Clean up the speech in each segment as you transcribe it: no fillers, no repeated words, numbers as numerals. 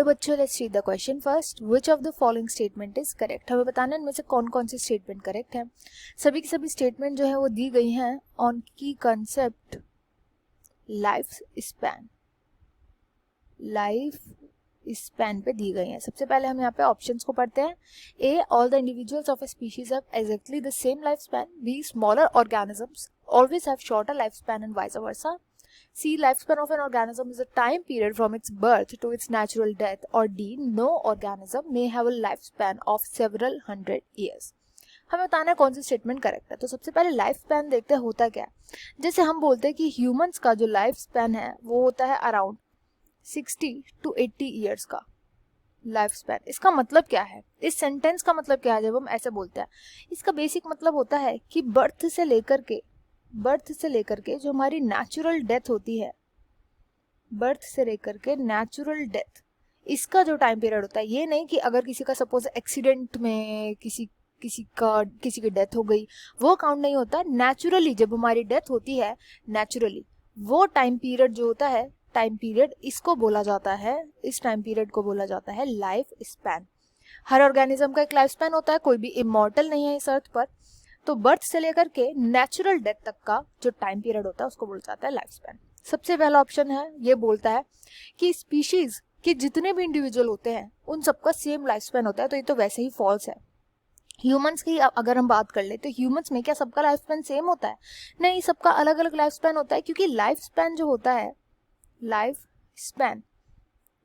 बच्चों, let's read the question first. Which of the following statement is correct. हमें बताना है इनमें से कौन कौन सी स्टेटमेंट करेक्ट है. सभी की सभी स्टेटमेंट जो है वो दी गई हैं ऑन की concept life span. Life span पे दी गई हैं. सबसे पहले हम यहाँ पे ऑप्शंस को पढ़ते हैं. A, all the individuals of a species have exactly the same life span. B, smaller organisms always have shorter life span and vice versa. C, lifespan of an organism is a time period from its birth to its natural death. Or D, no organism may have a lifespan of several hundred years. हमें बताना है कौन सी statement correct है. तो सबसे पहले life span देखते हैं होता क्या है. जैसे हम बोलते हैं कि ह्यूमंस का जो लाइफ स्पैन है वो होता है अराउंड 60 to 80 ईयर्स का लाइफ स्पैन. इसका मतलब क्या है, इस सेंटेंस का मतलब क्या है जब हम ऐसे बोलते हैं. इसका बेसिक मतलब होता है कि बर्थ से लेकर के जो हमारी नेचुरल डेथ होती है, बर्थ से लेकर के नेचुरल डेथ, इसका जो टाइम पीरियड होता है. ये नहीं कि अगर किसी का सपोज एक्सीडेंट में किसी की डेथ हो गई, वो काउंट नहीं होता. नेचुरली जब हमारी डेथ होती है, नेचुरली वो टाइम पीरियड जो होता है, टाइम पीरियड इसको बोला जाता है, इस टाइम पीरियड को बोला जाता है लाइफ स्पैन. हर ऑर्गेनिज्म का एक लाइफ स्पैन होता है, कोई भी इमॉर्टल नहीं है इस अर्थ पर. तो बर्थ से लेकर के नेचुरल डेथ तक का जो टाइम पीरियड होता है उसको बोला जाता है लाइफ स्पैन. सबसे पहला ऑप्शन है, ये बोलता है कि स्पीशीज के जितने भी इंडिविजुअल होते हैं उन सबका सेम लाइफ स्पैन होता है. तो ये तो वैसे ही फॉल्स है. ह्यूमंस की अगर हम बात कर ले तो ह्यूमंस में क्या सबका लाइफ स्पैन सेम होता है? नहीं, सबका अलग अलग लाइफ स्पैन होता है. क्योंकि लाइफ स्पैन जो होता है, लाइफ स्पैन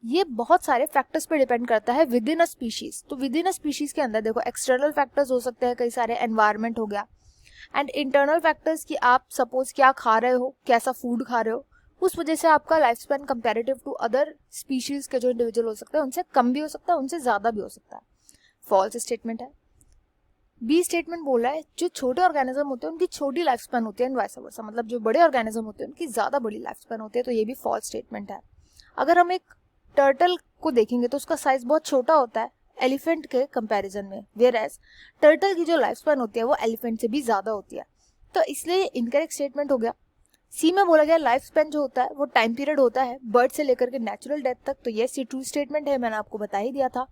ये बहुत सारे फैक्टर्स पे डिपेंड करता है विद इन अ स्पीशीज. तो विद इन अ स्पीशीज के अंदर देखो एक्सटर्नल फैक्टर्स हो सकते हैं, कई सारे एनवायरनमेंट हो गया, एंड इंटरनल फैक्टर्स कि आप सपोज क्या खा रहे हो, कैसा फूड खा रहे हो, उस वजह से आपका life span comparative to other species के जो इंडिविजुअल हो सकते हैं उनसे कम भी हो सकता है, उनसे ज्यादा भी हो सकता है. फॉल्स स्टेटमेंट है. बी स्टेटमेंट बोला है जो छोटे ऑर्गेनिज्म होते हैं उनकी छोटी लाइफ स्पैन होती है एंड वाइस वर्सा. मतलब जो बड़े ऑर्गेनिज्म होते हैं उनकी ज्यादा बड़ी लाइफ स्पैन होती है. तो ये भी फॉल्स स्टेटमेंट है. अगर हम एक टर्टल को देखेंगे तो उसका साइज बहुत छोटा होता है एलिफेंट के कंपैरिजन में, वेयर एज टर्टल की जो लाइफ स्पैन होती है वो एलिफेंट से भी ज्यादा होती है. तो इसलिए इनकरेक्ट स्टेटमेंट हो गया. सी में बोला गया लाइफ स्पैन जो होता है वो टाइम पीरियड होता है बर्थ से लेकर के नेचुरल डेथ तक. तो ये सी ट्रू स्टेटमेंट है, मैंने आपको बता ही दिया था.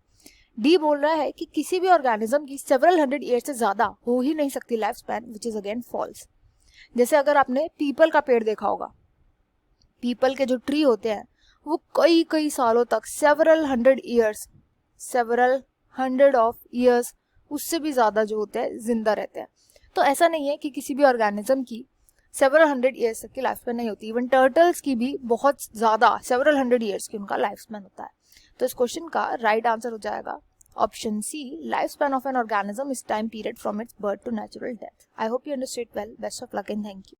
डी बोल रहा है कि किसी भी ऑर्गेनिज्म की सेवरल हंड्रेड ईयर से ज्यादा हो ही नहीं सकती life span, which is again false. जैसे अगर आपने पीपल का पेड़ देखा होगा, पीपल के जो ट्री होते हैं वो कई कई सालों तक, सेवरल हंड्रेड ऑफ ईयर्स, उससे भी ज्यादा जो होते हैं जिंदा रहते हैं. तो ऐसा नहीं है कि किसी भी ऑर्गेनिज्म की सेवरल हंड्रेड ईयर्स तक की लाइफ स्पैन नहीं होती. इवन टर्टल्स की भी बहुत ज्यादा सेवरल हंड्रेड ईयर्स की उनका लाइफ स्पैन होता है. तो इस क्वेश्चन का राइट आंसर हो जाएगा option C, life span of an organism is time period from its birth to natural death. I hope you understood well. Best of luck and thank you.